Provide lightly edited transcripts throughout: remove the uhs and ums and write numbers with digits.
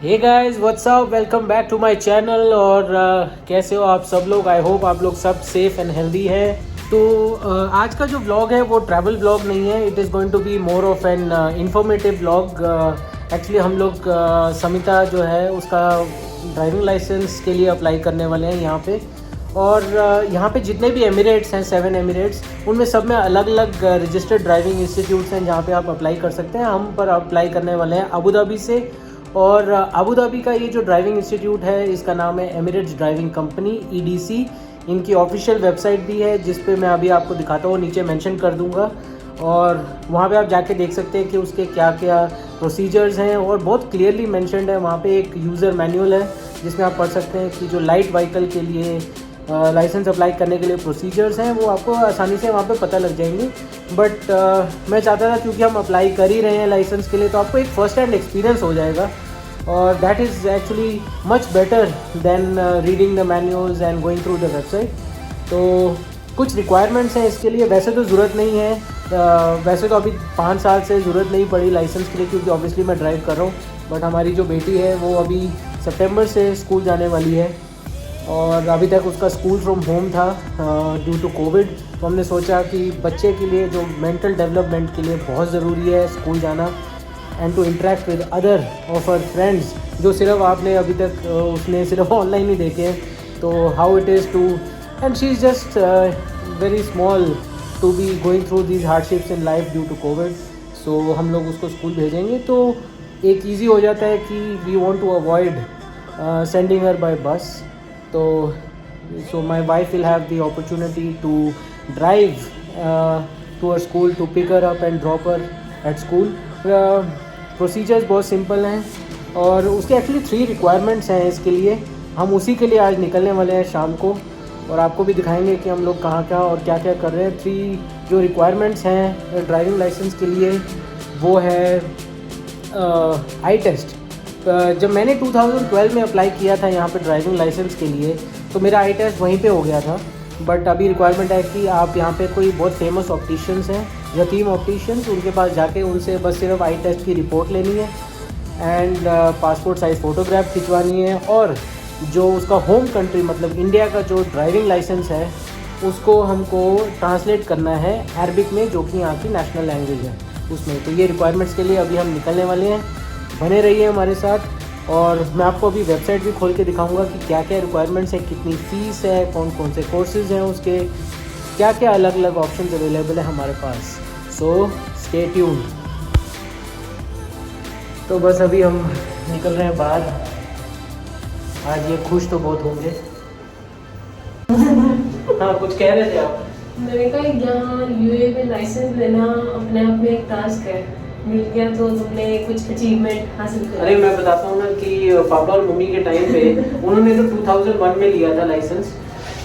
Hey guys what's up, welcome back to my channel. और कैसे हो आप सब लोग? आई होप आप लोग सब सेफ एंड हेल्दी हैं। तो आज का जो व्लॉग है वो ट्रैवल व्लॉग नहीं है, it is going to be more of an informative vlog. Actually हम लोग समिता जो है उसका ड्राइविंग लाइसेंस के लिए अप्लाई करने वाले हैं यहाँ पे। और यहाँ पे जितने भी एमिरेट्स हैं, 7 एमिरेट्स, उनमें सब में अलग अलग रजिस्टर्ड ड्राइविंग इंस्टीट्यूट्स हैं जहाँ पे आप अप्लाई कर सकते हैं। हम पर अप्लाई करने वाले हैं अबू धाबी से। और अबू धाबी का ये जो ड्राइविंग इंस्टीट्यूट है इसका नाम है एमिरेट्स ड्राइविंग कंपनी EDC। इनकी ऑफिशियल वेबसाइट भी है जिस पे मैं अभी आपको दिखाता हूँ, नीचे मेंशन कर दूँगा। और वहाँ पे आप जाके देख सकते हैं कि उसके क्या क्या प्रोसीजर्स हैं, और बहुत क्लियरली मेंशन्ड है वहाँ पे। एक यूज़र मैनुअल है जिसमें आप पढ़ सकते हैं कि जो लाइट व्हीकल के लिए लाइसेंस अप्लाई करने के लिए प्रोसीजर्स हैं वो आपको आसानी से वहाँ पे पता लग जाएंगे। बट मैं चाहता था क्योंकि हम अप्लाई कर ही रहे हैं लाइसेंस के लिए, तो आपको एक फ़र्स्ट हैंड एक्सपीरियंस हो जाएगा। और that is actually much better than reading the manuals and going through the website. तो कुछ रिक्वायरमेंट्स हैं इसके लिए। वैसे तो ज़रूरत नहीं है, वैसे तो अभी 5 साल से ज़रूरत नहीं पड़ी लाइसेंस के लिए क्योंकि ऑब्वियसली मैं ड्राइव कर रहा हूँ। बट हमारी जो बेटी है वो अभी सितंबर से स्कूल जाने वाली है, और अभी तक उसका स्कूल फ्रॉम होम था ड्यू टू कोविड। तो हमने सोचा कि बच्चे के लिए जो मेंटल डेवलपमेंट के लिए बहुत ज़रूरी है स्कूल जाना, and to interact with other of her friends जो सिर्फ आपने अभी तक उसने सिर्फ ऑनलाइन ही देखे हैं। तो how it is to, and she is just very small to be going through these hardships in life due to Covid. So हम लोग उसको स्कूल भेजेंगे तो एक ईजी हो जाता है कि we want to avoid sending her by bus. So my wife will have the opportunity to drive to her school to pick her up and drop her at school. Procedures बहुत simple हैं, और उसके actually 3 requirements हैं इसके लिए। हम उसी के लिए आज निकलने वाले हैं शाम को, और आपको भी दिखाएंगे कि हम लोग कहाँ और क्या क्या कर रहे हैं। 3 जो रिक्वायरमेंट्स हैं ड्राइविंग लाइसेंस के लिए वो है आई टेस्ट। जब मैंने 2012 में अप्लाई किया था यहाँ पे ड्राइविंग लाइसेंस के लिए तो मेरा आई टेस्ट वहीं पे हो गया था। बट अभी रिक्वायरमेंट है कि आप यहाँ पे कोई बहुत फेमस ऑप्टिशियंस हैं, यतीम ऑप्टिशियंस, उनके पास जाके उनसे बस सिर्फ आई टेस्ट की रिपोर्ट लेनी है एंड पासपोर्ट साइज़ फ़ोटोग्राफ खिंचवानी है, और जो उसका होम कंट्री मतलब इंडिया का जो ड्राइविंग लाइसेंस है उसको हमको ट्रांसलेट करना है अरबिक में, जो कि यहाँ की नेशनल लैंग्वेज है उसमें। तो ये रिक्वायरमेंट्स के लिए अभी हम निकलने वाले हैं, बने रहिए हमारे साथ। और मैं आपको अभी वेबसाइट भी खोल के दिखाऊंगा कि क्या क्या रिक्वायरमेंट्स है, कितनी फ़ीस है, कौन कौन से कोर्सेज़ हैं उसके, क्या क्या अलग अलग ऑप्शंस अवेलेबल है हमारे पास। So stay tune. तो बस अभी हम निकल रहे हैं बाहर। आज ये खुश तो बहुत होंगे। हाँ, कुछ कह रहे थे आप? मैंने कहा यहाँ UAE में लाइसेंस लेना अपने आप में एक टास्क है, मिल गया तो तुमने कुछ अचीवमेंट हासिल कर। अरे मैं बताता हूँ ना कि पापा और मम्मी के टाइम पे उन्होंने तो 2001 में लिया था लाइसेंस।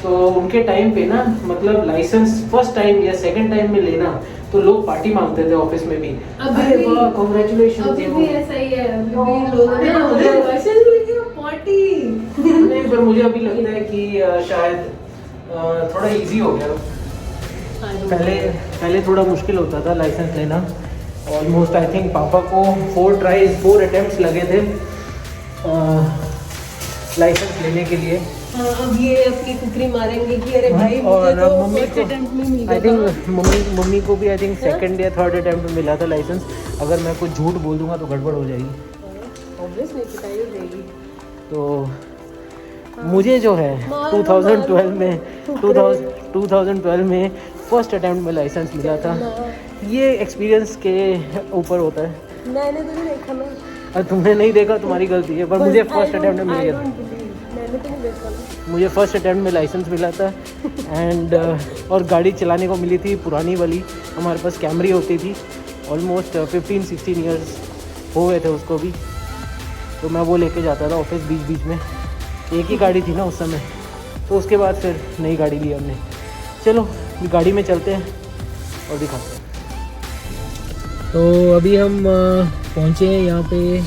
तो उनके टाइम पे ना मतलब लाइसेंस फर्स्ट टाइम या सेकंड टाइम में लेना तो लोग पार्टी मांगते थे ऑफिस में भी। अरे वाह, कांग्रेचुलेशन। अभी भी ऐसा ही है, अभी भी लोग हैं लाइसेंस मिल गया पार्टी। नहीं, पर मुझे अभी लगता है कि शायद थोड़ा इजी हो गया। पहले थोड़ा मुश्किल होता था लाइसेंस लेना। ऑलमोस्ट आई थिंक पापा को 4 अटेम्प्ट्स लगे थे लाइसेंस लेने के लिए। अब ये अपनी कुकरी मारेंगे कि अरे भाई और मुझे तो मम्मी को अटेम्प्ट में मिल गया। आई थिंक मम्मी को भी आई थिंक 2nd या 3rd अटेम्प्ट में मिला था लाइसेंस। अगर मैं कुछ झूठ बोल दूंगा तो गड़बड़ हो जाएगी। ऑब्वियसली पिटाई हो जाएगी। तो मुझे जो है 2012 में फर्स्ट अटेम्प्ट में लाइसेंस मिला था। ये एक्सपीरियंस के ऊपर होता है। मैंने तो नहीं देखा ना। और तुमने नहीं देखा, तुम्हारी गलती है, पर मुझे फर्स्ट अटेम्प्ट में मिल गया था। मैंने तो नहीं देखा। मुझे फर्स्ट अटेम्प्ट में लाइसेंस मिला था एंड और गाड़ी चलाने को मिली थी पुरानी वाली। हमारे पास कैमरी होती थी, ऑलमोस्ट 15-16 ईयर्स हो गए थे उसको भी। तो मैं वो लेके जाता था ऑफिस बीच में। एक ही गाड़ी थी ना उस समय, तो उसके बाद फिर नई गाड़ी ली हमने। चलो गाड़ी में चलते हैं और दिखाते हैं। तो अभी हम पहुँचे हैं यहाँ पे,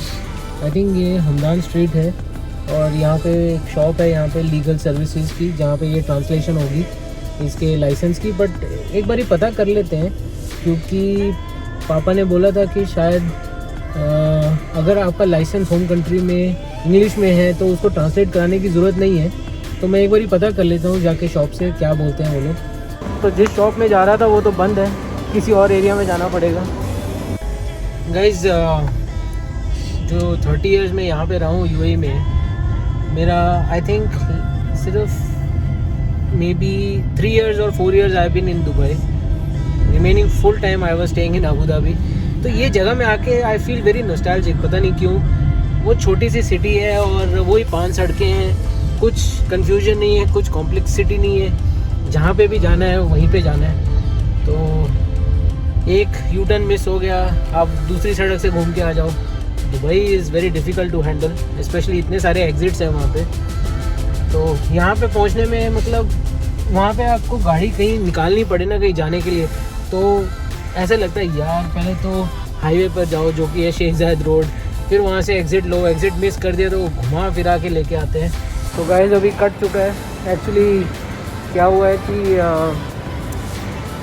आई थिंक ये हमदान स्ट्रीट है, और यहाँ पे एक शॉप है यहाँ पे लीगल सर्विसेज की, जहाँ पे ये ट्रांसलेशन होगी इसके लाइसेंस की। बट एक बार ही पता कर लेते हैं क्योंकि पापा ने बोला था कि शायद अगर आपका लाइसेंस होम कंट्री में इंग्लिश में है तो उसको ट्रांसलेट कराने की ज़रूरत नहीं है। तो मैं एक बार पता कर लेता हूँ जाके शॉप से क्या बोलते हैं वो लोग। तो जिस शॉप में जा रहा था वो तो बंद है, किसी और एरिया में जाना पड़ेगा। गाइज़ जो 30 इयर्स में यहाँ पे रहा हूँ यूएई में, मेरा आई थिंक सिर्फ मे बी 3 years और 4 years I been in Dubai, remaining full time I was staying in Abu Dhabi. तो ये जगह में आके आई फील वेरी नॉस्टैल्जिक, पता नहीं क्यों। वो छोटी सी सिटी है और वही 5 सड़कें हैं, कुछ कन्फ्यूजन नहीं है, कुछ कॉम्प्लेक्सिटी नहीं है, जहाँ पे भी जाना है वहीं पे जाना है। तो एक यू टर्न मिस हो गया, आप दूसरी सड़क से घूम के आ जाओ। Dubai is very difficult to handle, specially इतने सारे एग्जिट्स हैं वहाँ पे। तो यहाँ पे पहुँचने में मतलब वहाँ पे आपको गाड़ी कहीं निकालनी पड़े ना कहीं जाने के लिए, तो ऐसा लगता है यार पहले तो हाईवे पर जाओ जो कि है शेख जायद रोड, फिर वहाँ से एग्ज़िट लो, एग्ज़िट मिस कर दिया तो घुमा फिरा के लेके आते हैं। तो गाइस अभी कट चुका है। एक्चुअली क्या हुआ है कि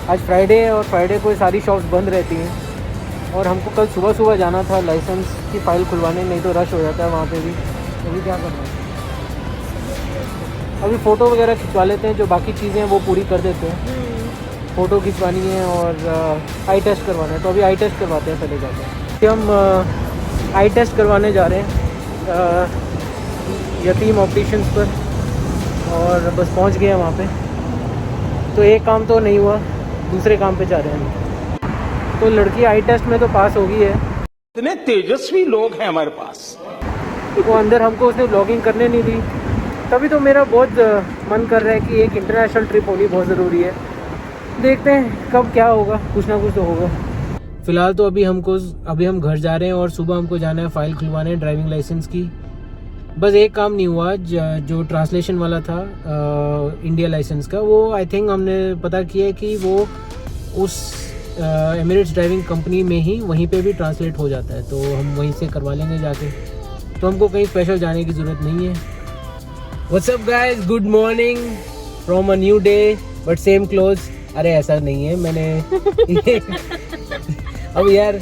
आज फ्राइडे है और फ्राइडे को सारी शॉप्स बंद रहती हैं और हमको कल सुबह सुबह जाना था लाइसेंस की फ़ाइल खुलवाने, नहीं तो रश हो जाता है वहाँ पे भी। तो अभी क्या करना है, अभी फ़ोटो वगैरह खिंचवा लेते हैं, जो बाकी चीज़ें हैं वो पूरी कर देते हैं। फ़ोटो खिंचवानी है और आई टेस्ट करवाना है, तो अभी आई टेस्ट करवाते हैं पहले जाते हैं। हम आई टेस्ट करवाने जा रहे हैं यतीम ऑप्टिशियंस पर, और बस पहुंच गए हैं वहाँ पे। तो एक काम तो नहीं हुआ, दूसरे काम पे जा रहे हैं हम। तो लड़की आई टेस्ट में तो पास हो गई है। इतने तेजस्वी लोग हैं हमारे पास। वो अंदर हमको उसने ब्लॉगिंग करने नहीं दी, तभी तो मेरा बहुत मन कर रहा है कि एक इंटरनेशनल ट्रिप होनी बहुत ज़रूरी है। देखते हैं कब क्या होगा, कुछ ना कुछ तो होगा। फ़िलहाल तो अभी हम घर जा रहे हैं और सुबह हमको जाना है फ़ाइल खुलवाने ड्राइविंग लाइसेंस की। बस एक काम नहीं हुआ, जो ट्रांसलेशन वाला था इंडिया लाइसेंस का, वो आई थिंक हमने पता किया है कि वो उस एमिरेट्स ड्राइविंग कंपनी में ही वहीं पे भी ट्रांसलेट हो जाता है, तो हम वहीं से करवा लेंगे जाके। तो हमको कहीं स्पेशल जाने की ज़रूरत नहीं है। What's up guys, good morning from a new day but same cloth. अरे ऐसा नहीं है, मैंने अब यार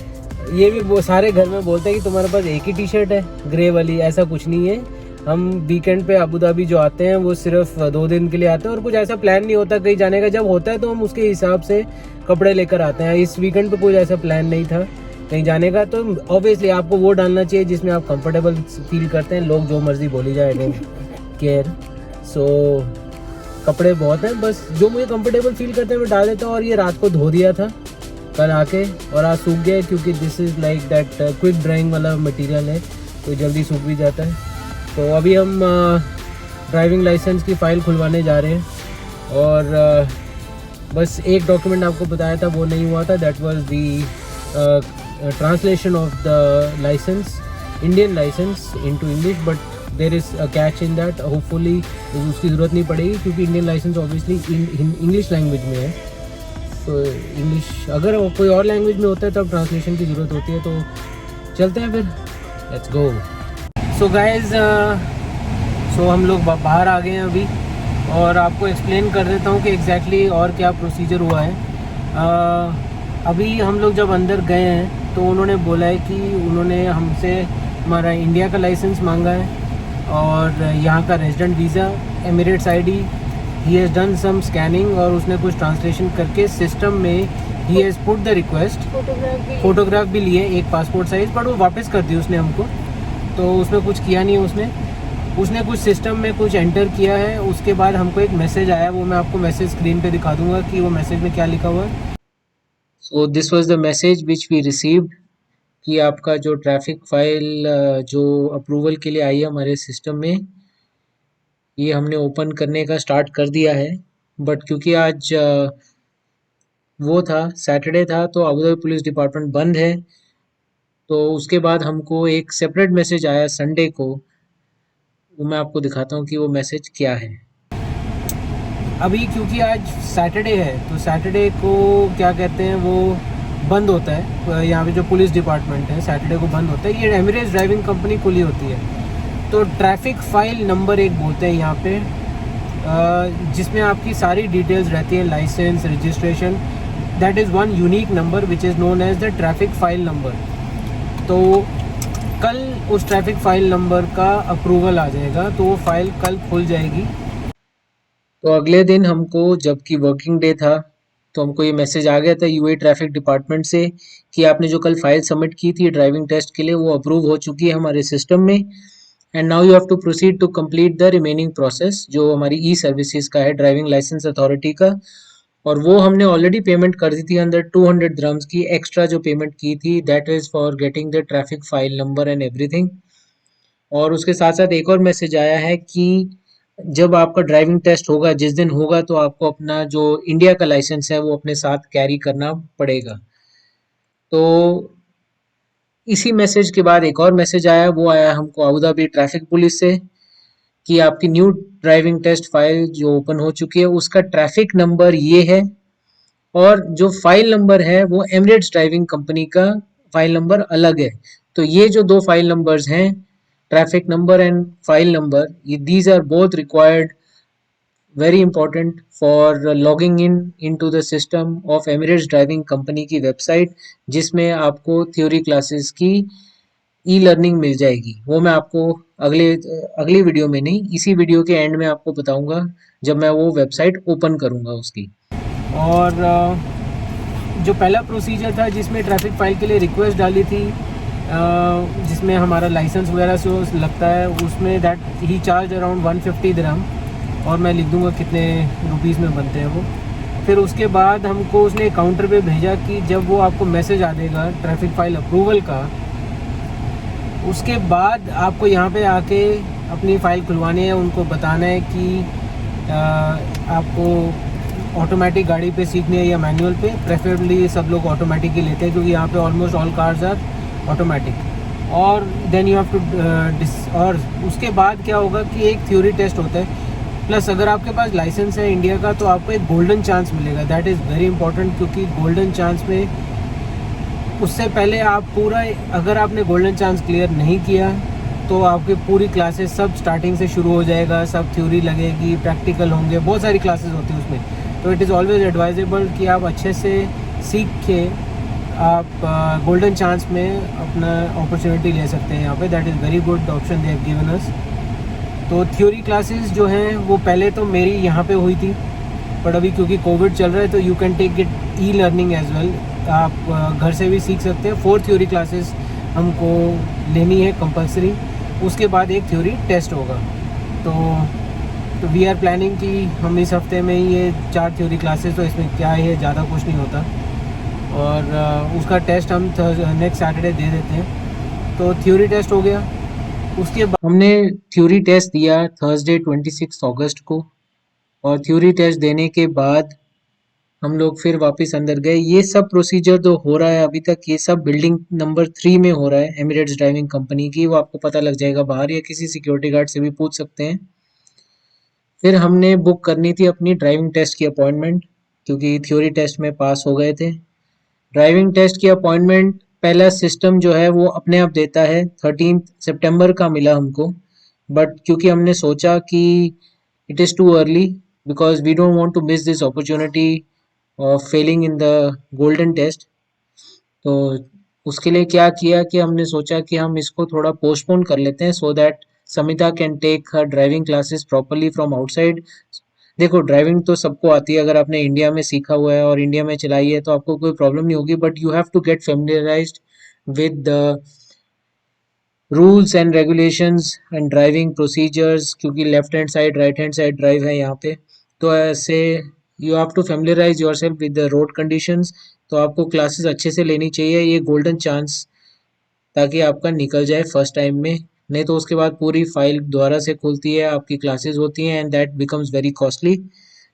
ये भी वो सारे घर में बोलते हैं कि तुम्हारे पास एक ही टी शर्ट है ग्रे वाली, ऐसा कुछ नहीं है। हम वीकेंड पे अबू धाबी जो आते हैं वो सिर्फ 2 दिन के लिए आते हैं और कुछ ऐसा प्लान नहीं होता कहीं जाने का। जब होता है तो हम उसके हिसाब से कपड़े लेकर आते हैं। इस वीकेंड पे कोई ऐसा प्लान नहीं था कहीं जाने का, तो ऑब्वियसली आपको वो डालना चाहिए जिसमें आप कंफर्टेबल फील करते हैं। लोग जो मर्जी बोली जाए, डोंट केयर। सो कपड़े बहुत हैं, बस जो मुझे कंफर्टेबल फील करते हैं मैं डाल देता हूँ। और ये रात को धो दिया था कल आके, और आज सूख गया क्योंकि this is like that quick drawing वाला मटेरियल है, तो जल्दी सूख भी जाता है। तो अभी हम ड्राइविंग लाइसेंस की फ़ाइल खुलवाने जा रहे हैं और बस एक डॉक्यूमेंट आपको बताया था वो नहीं हुआ था, that was the translation of the licence, Indian licence into English, but there is a catch in that. Hopefully उसकी ज़रूरत नहीं पड़ेगी क्योंकि Indian licence obviously English language में है। तो इंग्लिश अगर कोई और लैंग्वेज में होता है तब ट्रांसलेशन की ज़रूरत होती है। तो चलते हैं फिर, लेट्स गो। सो गाइज हम लोग बाहर आ गए हैं अभी, और आपको एक्सप्लेन कर देता हूँ कि एग्जैक्टली और क्या प्रोसीजर हुआ है। अभी हम लोग जब अंदर गए हैं तो उन्होंने बोला है कि उन्होंने हमसे हमारा इंडिया का लाइसेंस मांगा है और यहाँ का resident visa, Emirates ID. He has done some scanning और उसने कुछ ट्रांसलेशन करके सिस्टम में he has put the request. Photograph भी लिए, एक पासपोर्ट साइज़, बट वो वापस कर दी उसने हमको। तो उसमें कुछ किया नहीं उसने कुछ सिस्टम में कुछ एंटर किया है। उसके बाद हमको एक मैसेज आया, वो मैं आपको मैसेज स्क्रीन पे दिखा दूंगा कि वो मैसेज में क्या लिखा हुआ है। So this was the message which we received कि आपका जो ट्रैफिक फाइल जो अप्रूवल के लिए आई है हमारे सिस्टम में, ये हमने ओपन करने का स्टार्ट कर दिया है। बट क्योंकि आज वो था सैटरडे था तो अबू धाबी पुलिस डिपार्टमेंट बंद है, तो उसके बाद हमको एक सेपरेट मैसेज आया संडे को। वो मैं आपको दिखाता हूँ कि वो मैसेज क्या है। अभी क्योंकि आज सैटरडे है तो सैटरडे को क्या कहते हैं वो बंद होता है, यहाँ पे जो पुलिस डिपार्टमेंट है सैटरडे को बंद होता है। ये एमिरेट्स ड्राइविंग कंपनी खुली होती है। तो ट्रैफिक फाइल नंबर 1 बोलते हैं यहाँ पे, जिसमें आपकी सारी डिटेल्स रहती है, licence, registration. That is one unique number which is known as the traffic file number. तो कल उस ट्रैफिक फाइल नंबर का अप्रूवल आ जाएगा, तो वो फाइल कल खुल जाएगी। तो अगले दिन हमको, जबकि वर्किंग डे था, तो हमको ये मैसेज आ गया था यूएई ट्रैफिक डिपार्टमेंट से कि आपने जो कल फाइल सबमिट की थी ड्राइविंग टेस्ट के लिए, वो अप्रूव हो चुकी है हमारे सिस्टम में, and now you have to proceed to complete the remaining process, जो हमारी ई सर्विसेज का है, ड्राइविंग लाइसेंस अथॉरिटी का। और वो हमने ऑलरेडी पेमेंट कर दी थी अंदर 200 द्रम्स की, एक्स्ट्रा जो पेमेंट की थी, that is for getting the traffic file number and everything. और उसके साथ साथ एक और मैसेज आया है कि जब आपका ड्राइविंग टेस्ट होगा, जिस दिन होगा, तो आपको अपना जो इंडिया का लाइसेंस है वो अपने साथ कैरी करना पड़ेगा। तो इसी मैसेज के बाद एक और मैसेज आया, वो आया हमको अबू धाबी ट्रैफिक पुलिस से कि आपकी न्यू ड्राइविंग टेस्ट फाइल जो ओपन हो चुकी है, उसका ट्रैफिक नंबर ये है, और जो फाइल नंबर है वो एमिरेट्स ड्राइविंग कंपनी का फाइल नंबर अलग है। तो ये जो दो फाइल नंबर्स हैं, traffic number and file number, ये these are both required, very important for logging in into the system of Emirates driving company की वेबसाइट, जिसमें आपको थ्योरी क्लासेस की ई लर्निंग मिल जाएगी। वो मैं आपको अगली वीडियो में नहीं, इसी वीडियो के एंड में आपको बताऊंगा, जब मैं वो वेबसाइट ओपन करूंगा उसकी। और जो पहला प्रोसीजर था जिसमें ट्रैफिक फाइल के लिए रिक्वेस्ट डाली थी, जिसमें हमारा लाइसेंस वगैरह से लगता है, उसमें दैट ही चार्ज अराउंड 150 दिरहम, और मैं लिख दूंगा कितने रुपीज़ में बनते हैं वो। फिर उसके बाद हमको उसने काउंटर पे भेजा कि जब वो आपको मैसेज आ देगा ट्रैफिक फाइल अप्रूवल का, उसके बाद आपको यहाँ पे आके अपनी फ़ाइल खुलवानी है, उनको बताना है कि आपको ऑटोमेटिक गाड़ी पे सीखनी है या मैनुअल पे। प्रेफरेबली सब लोग ऑटोमेटिक ही लेते हैं, क्योंकि यहाँ पे almost all cars are automatic. और देन यू हैव टू, और उसके बाद क्या होगा कि एक थ्योरी टेस्ट होता है, प्लस अगर आपके पास लाइसेंस है इंडिया का, तो आपको एक गोल्डन चांस मिलेगा। दैट इज़ वेरी इंपॉर्टेंट, क्योंकि गोल्डन चांस में उससे पहले आप पूरा, अगर आपने गोल्डन चांस क्लियर नहीं किया तो आपकी पूरी क्लासेस सब स्टार्टिंग से शुरू हो जाएगा, सब थ्योरी लगेगी, प्रैक्टिकल होंगे, बहुत सारी क्लासेस होती हैं उसमें। तो इट इज़ ऑलवेज एडवाइजेबल कि आप अच्छे से सीख के आप गोल्डन चांस में अपना अपॉर्चुनिटी ले सकते हैं यहाँ पे। That is very good option they have given us. तो थ्योरी क्लासेस जो हैं वो पहले तो मेरी यहाँ पे हुई थी, बट अभी क्योंकि कोविड चल रहा है तो you can take it e learning as well, आप घर से भी सीख सकते हैं। 4 थ्योरी क्लासेस हमको लेनी है कंपलसरी, उसके बाद एक थ्योरी टेस्ट होगा। तो वी आर प्लानिंग कि हम इस हफ्ते में ही ये 4 थ्योरी क्लासेस, तो इसमें क्या है, ज़्यादा कुछ नहीं होता, और उसका टेस्ट हम नेक्स्ट सैटरडे दे देते हैं। तो थ्योरी टेस्ट हो गया, उसके बाद हमने थ्योरी टेस्ट दिया थर्सडे 26 अगस्त को, और थ्योरी टेस्ट देने के बाद हम लोग फिर वापस अंदर गए। ये सब प्रोसीजर जो हो रहा है अभी तक, ये सब बिल्डिंग नंबर 3 में हो रहा है, एमिरेट्स ड्राइविंग कंपनी की। वो आपको पता लग जाएगा बाहर, या किसी सिक्योरिटी गार्ड से भी पूछ सकते हैं। फिर हमने बुक करनी थी अपनी ड्राइविंग टेस्ट की अपॉइंटमेंट, क्योंकि थ्योरी टेस्ट में पास हो गए थे। ड्राइविंग टेस्ट की अपॉइंटमेंट पहला सिस्टम जो है वो अपने आप देता है, 13 सितंबर का मिला हमको, बट क्योंकि हमने सोचा कि it is too early, because we don't want to miss this opportunity of failing in the golden test. तो उसके लिए क्या किया कि हमने सोचा कि हम इसको थोड़ा पोस्टपोन कर लेते हैं, so that Samita can take her driving classes properly from outside. देखो, ड्राइविंग तो सबको आती है, अगर आपने इंडिया में सीखा हुआ है और इंडिया में चलाई है तो आपको कोई प्रॉब्लम नहीं होगी, but you have to get familiarized with the rules and regulations and driving procedures, क्योंकि left hand side right hand side drive है यहाँ पे। तो ऐसे you have to familiarize yourself with the road conditions. तो आपको क्लासेस अच्छे से लेनी चाहिए, ये गोल्डन चांस, ताकि आपका निकल जाए फर्स्ट टाइम में। नहीं तो उसके बाद पूरी फाइल दोबारा से खुलती है, आपकी क्लासेस होती हैं, and that becomes very costly.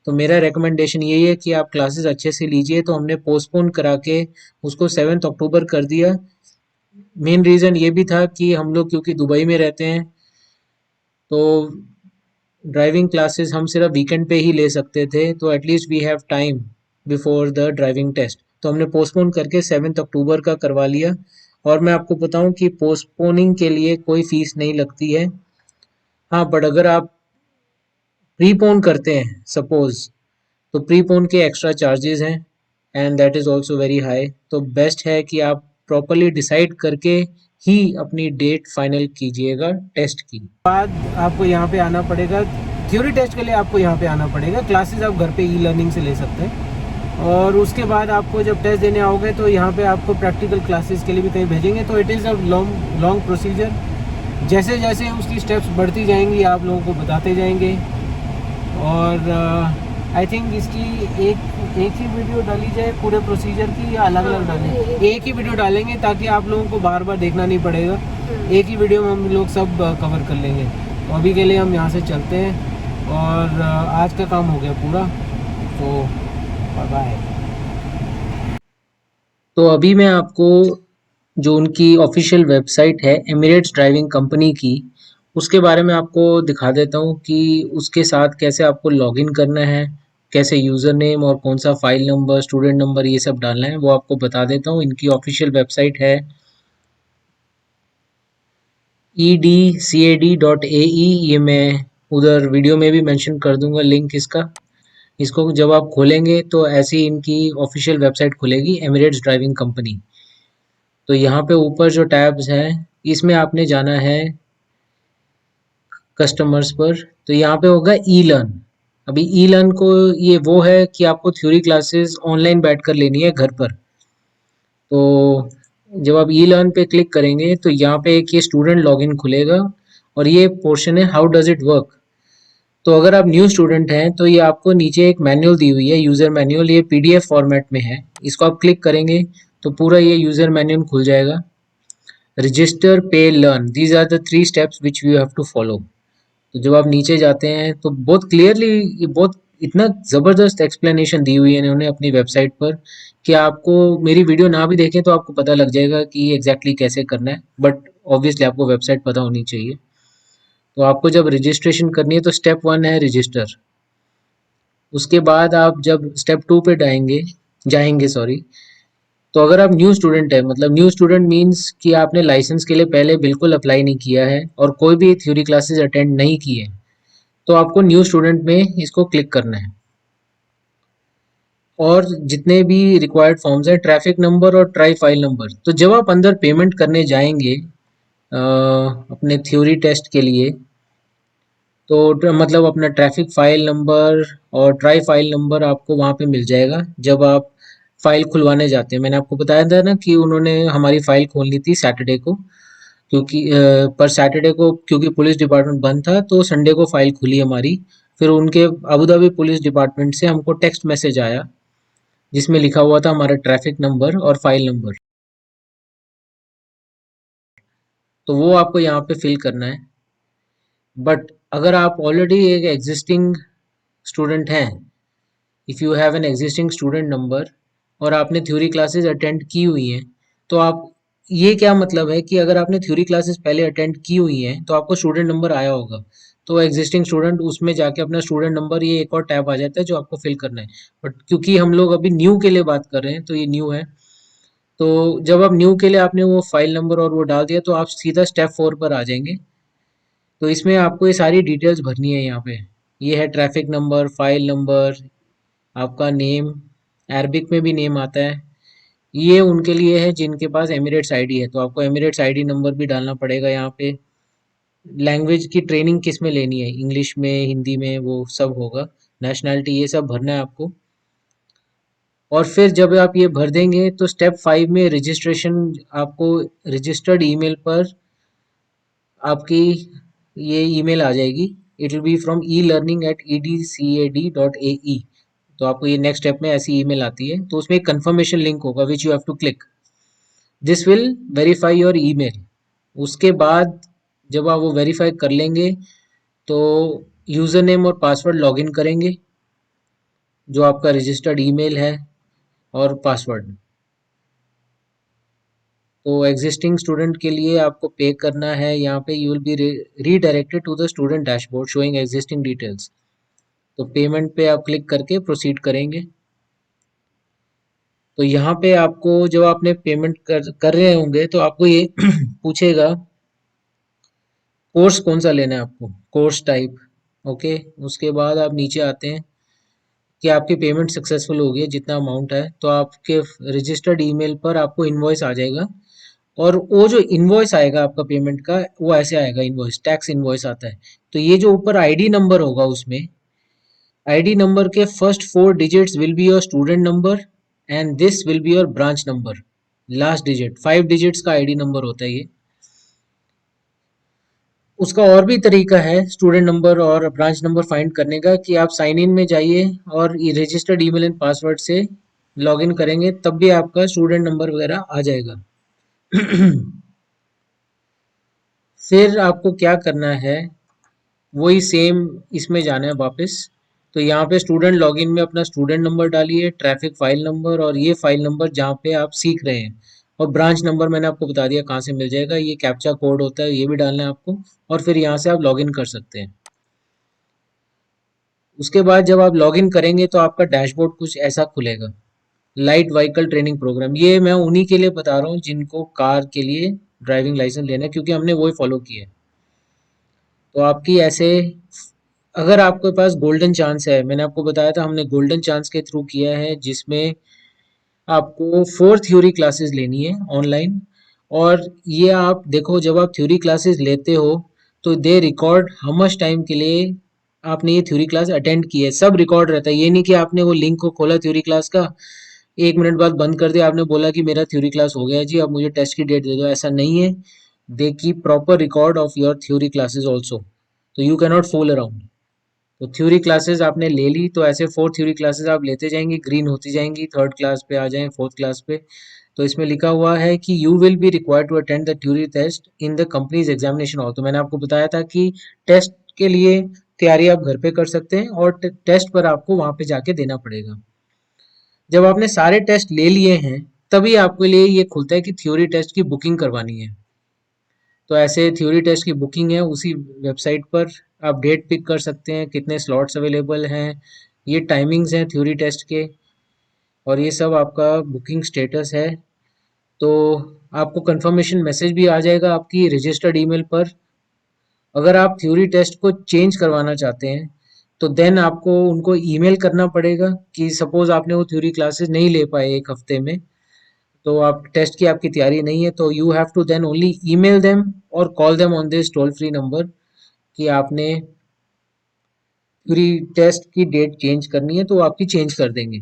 तो मेरा रिकमेंडेशन यही है कि आप क्लासेस अच्छे से लीजिए। तो हमने पोस्टपोन करा के उसको 7 अक्टूबर कर दिया। मेन रीज़न ये भी था कि हम लोग क्योंकि दुबई में रहते हैं, तो ड्राइविंग क्लासेस हम सिर्फ वीकेंड पे ही ले सकते थे, तो at least we have time before the driving test. तो हमने पोस्टपोन करके 7 अक्टूबर का करवा लिया। और मैं आपको बताऊं कि पोस्टपोनिंग के लिए कोई फीस नहीं लगती है। हाँ, बट अगर आप प्रीपोन करते हैं सपोज, तो प्रीपोन के एक्स्ट्रा चार्जेस हैं, and that is also very high. तो बेस्ट है कि आप प्रॉपरली डिसाइड करके ही अपनी डेट फाइनल कीजिएगा टेस्ट की। बाद आपको यहाँ पे आना पड़ेगा, थ्योरी टेस्ट के लिए आपको यहाँ पे आना पड़ेगा। क्लासेस आप घर पे ई लर्निंग से ले सकते हैं, और उसके बाद आपको जब टेस्ट देने आओगे तो यहाँ पे आपको प्रैक्टिकल क्लासेस के लिए भी कहीं भेजेंगे। तो it is a long procedure. जैसे जैसे उसकी स्टेप्स बढ़ती जाएंगी आप लोगों को बताते जाएंगे। और आई थिंक इसकी एक ही वीडियो डाली जाए पूरे प्रोसीजर की, या अलग अलग डालें? एक ही वीडियो डालेंगे ताकि आप लोगों को बार बार देखना नहीं पड़ेगा। एक ही वीडियो में हम लोग सब कवर कर लेंगे। तो अभी के लिए हम यहाँ से चलते हैं, और आज का काम हो गया पूरा, तो बाय बाय। तो अभी मैं आपको जो उनकी ऑफिशियल वेबसाइट है एमिरेट्स ड्राइविंग कंपनी की, उसके बारे में आपको दिखा देता हूँ कि उसके साथ कैसे आपको लॉगिन करना है, कैसे यूज़र नेम और कौन सा फाइल नंबर, स्टूडेंट नंबर ये सब डालना है, वो आपको बता देता हूँ। इनकी ऑफिशियल वेबसाइट है edcad.ae। ये मैं उधर वीडियो में भी मेंशन कर दूंगा लिंक इसका। इसको जब आप खोलेंगे तो ऐसी इनकी ऑफिशियल वेबसाइट खुलेगी, एमिरेट्स ड्राइविंग कंपनी। तो यहाँ पे ऊपर जो टैब्स हैं इसमें आपने जाना है कस्टमर्स पर। तो यहाँ पे होगा ई लर्न। अभी ई लर्न को ये वो है कि आपको थ्योरी क्लासेस ऑनलाइन बैठकर लेनी है घर पर। तो जब आप ई लर्न पे क्लिक करेंगे तो यहाँ पे एक ये स्टूडेंट लॉगिन खुलेगा, और ये पोर्शन है हाउ डज इट वर्क। तो अगर आप न्यू स्टूडेंट हैं तो ये आपको नीचे एक मैनुअल दी हुई है, यूज़र मैनुअल, ये पीडीएफ फॉर्मेट में है। इसको आप क्लिक करेंगे तो पूरा ये यूज़र मैनुअल खुल जाएगा। Register, pay, learn, these are the 3 steps which you have to follow. तो जब आप नीचे जाते हैं तो बहुत क्लियरली, ये बहुत इतना ज़बरदस्त एक्सप्लेनेशन दी हुई है इन्होंने अपनी वेबसाइट पर कि आपको मेरी वीडियो ना भी देखें तो आपको पता लग जाएगा कि ये एग्जैक्टली कैसे करना है। बट ऑब्वियसली आपको वेबसाइट पता होनी चाहिए। तो आपको जब रजिस्ट्रेशन करनी है तो स्टेप 1 है रजिस्टर। उसके बाद आप जब स्टेप 2 पे जाएंगे तो अगर आप न्यू स्टूडेंट है, मतलब न्यू स्टूडेंट मीन्स कि आपने लाइसेंस के लिए पहले बिल्कुल अप्लाई नहीं किया है और कोई भी थ्योरी क्लासेस अटेंड नहीं किए, तो आपको न्यू स्टूडेंट में इसको क्लिक करना है। और जितने भी रिक्वायर्ड फॉर्म्स हैं, ट्रैफिक नंबर और ट्राई फाइल नंबर। तो जब आप अंदर पेमेंट करने जाएंगे अपने थ्योरी टेस्ट के लिए, तो मतलब अपना ट्रैफिक फाइल नंबर और ट्राई फाइल नंबर आपको वहाँ पे मिल जाएगा जब आप फाइल खुलवाने जाते हैं। मैंने आपको बताया था ना कि उन्होंने हमारी फाइल खोलनी थी सैटरडे को, क्योंकि पर सैटरडे को क्योंकि पुलिस डिपार्टमेंट बंद था, तो संडे को फाइल खुली हमारी। फिर उनके अबू धाबी पुलिस डिपार्टमेंट से हमको टेक्स्ट मैसेज आया जिसमें लिखा हुआ था हमारा ट्रैफिक नंबर और फाइल नंबर। तो वो आपको यहाँ पे फिल करना है। बट अगर आप ऑलरेडी एक एग्जिस्टिंग स्टूडेंट हैं, if you have an existing student number और आपने थ्योरी क्लासेस अटेंड की हुई हैं, तो आप, ये क्या मतलब है कि अगर आपने थ्योरी क्लासेस पहले अटेंड की हुई हैं तो आपको स्टूडेंट नंबर आया होगा। तो एग्जिस्टिंग स्टूडेंट, उसमें जाके अपना स्टूडेंट नंबर, ये एक और टैब आ जाता है जो आपको फिल करना है। बट क्योंकि हम लोग अभी न्यू के लिए बात कर रहे हैं तो ये न्यू है। तो जब आप न्यू के लिए आपने वो फाइल नंबर और वो डाल दिया तो आप सीधा स्टेप 4 पर आ जाएंगे। तो इसमें आपको ये सारी डिटेल्स भरनी है। यहाँ पे ये है ट्रैफिक नंबर, फाइल नंबर, आपका नेम, अरबिक में भी नेम आता है। ये उनके लिए है जिनके पास एमिरेट्स आईडी है, तो आपको एमिरेट्स आईडी नंबर भी डालना पड़ेगा यहाँ पे। लैंग्वेज की ट्रेनिंग किस में लेनी है, इंग्लिश में, हिंदी में, वो सब होगा। नेशनैलिटी, ये सब भरना है आपको। और फिर जब आप ये भर देंगे तो स्टेप 5 में रजिस्ट्रेशन, आपको रजिस्टर्ड ईमेल पर आपकी ये ईमेल आ जाएगी। It will be from elearning@edcad.ae। तो आपको ये नेक्स्ट स्टेप में ऐसी ईमेल आती है, तो उसमें एक कंफर्मेशन लिंक होगा which you have to click. This will verify your email. उसके बाद जब आप वो वेरीफाई कर लेंगे तो यूज़र नेम और पासवर्ड लॉगिन करेंगे, जो आपका रजिस्टर्ड ईमेल है, और पासवर्ड। तो एग्जिस्टिंग स्टूडेंट के लिए आपको पे करना है। यहाँ पे you will be redirected to the student dashboard showing existing details. तो पेमेंट पे आप क्लिक करके प्रोसीड करेंगे। तो यहाँ पे आपको, जब आपने पेमेंट कर रहे होंगे तो आपको ये पूछेगा कोर्स कौन सा लेना है आपको, कोर्स टाइप। ओके, उसके बाद आप नीचे आते हैं कि आपकी पेमेंट सक्सेसफुल हो गई है, जितना अमाउंट है, तो आपके रजिस्टर्ड ईमेल पर आपको इनवॉइस आ जाएगा। और वो जो इनवॉइस आएगा आपका पेमेंट का, वो ऐसे आएगा, इनवॉइस टैक्स इनवॉइस आता है। तो ये जो ऊपर आईडी नंबर होगा, उसमें आईडी नंबर के first 4 digits will be your student number and this will be your branch number. Last digit 5 digits का आईडी नंबर होता है ये। उसका और भी तरीका है स्टूडेंट नंबर और ब्रांच नंबर फाइंड करने का, कि आप साइन इन में जाइए और ये रजिस्टर्ड ईमेल एंड पासवर्ड से लॉगिन करेंगे, तब भी आपका स्टूडेंट नंबर वगैरह आ जाएगा। फिर आपको क्या करना है, वही सेम इसमें जाना है वापस। तो यहाँ पे स्टूडेंट लॉगिन में अपना स्टूडेंट नंबर डालिए, ट्रैफिक फाइल नंबर और ये फाइल नंबर जहाँ पे आप सीख रहे हैं, और ब्रांच नंबर मैंने आपको बता दिया कहाँ से मिल जाएगा। ये कैप्चा कोड होता है, ये भी डालना है आपको, और फिर यहाँ से आप लॉगिन कर सकते हैं। उसके बाद जब आप लॉगिन करेंगे तो आपका डैशबोर्ड कुछ ऐसा खुलेगा, लाइट व्हीकल ट्रेनिंग प्रोग्राम। ये मैं उन्हीं के लिए बता रहा हूँ जिनको कार के लिए ड्राइविंग लाइसेंस लेना है, क्योंकि हमने वही फॉलो किया है। तो आपकी ऐसे, अगर आपके पास गोल्डन चांस है, मैंने आपको बताया था हमने गोल्डन चांस के थ्रू किया है, जिसमें आपको 4 थ्योरी क्लासेस लेनी है ऑनलाइन। और ये आप देखो, जब आप थ्योरी क्लासेस लेते हो तो दे रिकॉर्ड हाउ मच टाइम के लिए आपने ये थ्योरी क्लास अटेंड की है, सब रिकॉर्ड रहता है। ये नहीं कि आपने वो लिंक को खोला थ्योरी क्लास का, 1 मिनट बाद बंद कर दिया, आपने बोला कि मेरा थ्योरी क्लास हो गया जी, अब मुझे टेस्ट की डेट दे दो। ऐसा नहीं है। They keep proper record of your theory classes also, तो you can not fool around. तो थ्योरी क्लासेस आपने ले ली, तो ऐसे 4 थ्योरी क्लासेस आप लेते जाएंगे, ग्रीन होती जाएंगी, 3rd क्लास पे आ जाएं, 4th क्लास पे। तो इसमें लिखा हुआ है कि you will be required to attend the theory test in the companies examination hall. तो मैंने आपको बताया था कि टेस्ट के लिए तैयारी आप घर पे कर सकते हैं, और टेस्ट पर आपको वहां पे जाके देना पड़ेगा। जब आपने सारे टेस्ट ले लिए हैं, तभी आपके लिए ये खुलता है कि थ्योरी टेस्ट की बुकिंग करवानी है। तो ऐसे थ्योरी टेस्ट की बुकिंग है, उसी वेबसाइट पर आप डेट पिक कर सकते हैं, कितने स्लॉट्स अवेलेबल हैं, ये टाइमिंग्स हैं थ्योरी टेस्ट के, और ये सब आपका बुकिंग स्टेटस है। तो आपको कंफर्मेशन मैसेज भी आ जाएगा आपकी रजिस्टर्ड ईमेल पर। अगर आप थ्योरी टेस्ट को चेंज करवाना चाहते हैं, तो देन आपको उनको ईमेल करना पड़ेगा, कि सपोज आपने वो थ्योरी क्लासेस नहीं ले पाए 1 हफ्ते में, तो आप टेस्ट की आपकी तैयारी नहीं है, तो you have to then only email them और call them on this toll free number, कि आपने पूरी टेस्ट की डेट चेंज करनी है, तो वो आपकी चेंज कर देंगे।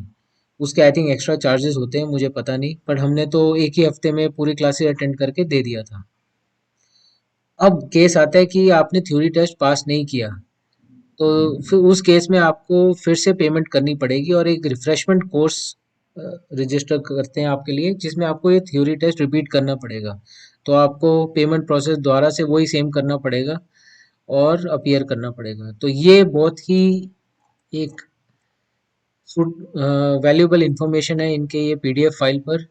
उसके आई थिंक एक्स्ट्रा चार्जेस होते हैं, मुझे पता नहीं, पर हमने तो 1 ही हफ्ते में पूरी क्लासेस अटेंड करके दे दिया था। अब केस आता है कि आपने थ्योरी टेस्ट पास नहीं किया, तो फिर उस केस में आपको फिर से पेमेंट करनी पड़ेगी, और एक रिफ्रेशमेंट कोर्स रजिस्टर करते हैं आपके लिए, जिसमें आपको ये थ्योरी टेस्ट रिपीट करना पड़ेगा। तो आपको पेमेंट प्रोसेस दोबारा से वही सेम करना पड़ेगा और अपीयर करना पड़ेगा। तो ये बहुत ही एक वैल्यूएबल इंफॉर्मेशन है इनके ये पीडीएफ फाइल पर।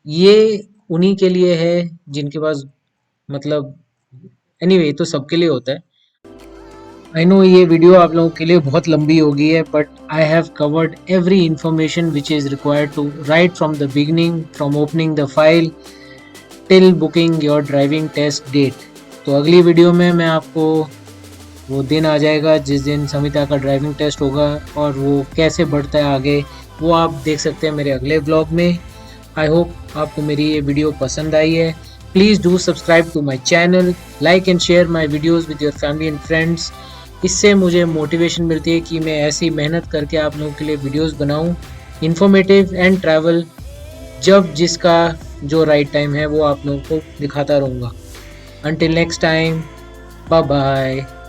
ये उन्हीं के लिए है जिनके पास, मतलब एनीवे, तो सबके लिए होता है। आई नो ये वीडियो आप लोगों के लिए बहुत लंबी हो गई है, but I have covered every information which is required to write from the beginning, from opening the file till booking your driving test date. तो अगली वीडियो में मैं आपको वो दिन आ जाएगा जिस दिन समिता का ड्राइविंग टेस्ट होगा, और वो कैसे बढ़ता है आगे, वो आप देख सकते हैं मेरे अगले व्लॉग में। आई होप आपको मेरी ये वीडियो पसंद आई है। Please do subscribe to my channel, like and share my videos with your family and friends. इससे मुझे मोटिवेशन मिलती है कि मैं ऐसी मेहनत करके आप लोगों के लिए वीडियोज़ बनाऊँ, इन्फॉर्मेटिव एंड ट्रैवल, जब जिसका जो राइट टाइम है वो आप लोगों को दिखाता रहूँगा। Until next time, bye bye.